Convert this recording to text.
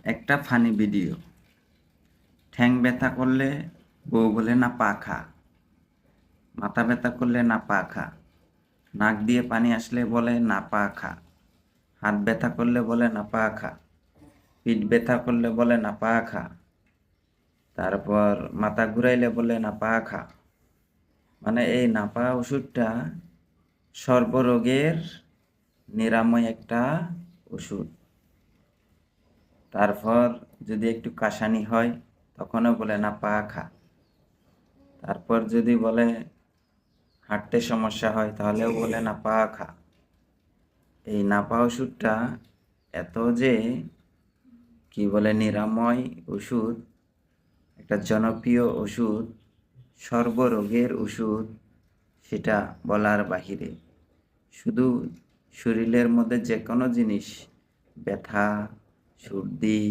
একটা funny video. ঠ্যাং ব্যথা করলে বউ বলে না পা খা, মাথা ব্যথা করলে না পা খা, নাক দিয়ে পানি আসলে বলে না পা খা, হাত ব্যথা করলে বলে না পা খা, পিঠ ব্যথা করলে বলে না পা খা, তারপর মাথা ঘুরাইলে বলে না পা খা। মানে এই নাপা ওষুধটা সর্বরোগের নিরাময় একটা ওষুধ। তারপর যদি একটু কাশানি হয় তখনও বলে না পা খা। তারপর যদি বলে হাঁটতে সমস্যা হয় তাহলেও বলে না পা খা। এই নাপা ওষুধটা এত যে কি বলে নিরাময় ওষুধ, একটা জনপ্রিয় ওষুধ, সর্বরোগের ওষুধ, সেটা বলার বাহিরে। শুধু শরীরের মধ্যে যে কোনো জিনিস, ব্যথা, সর্দি,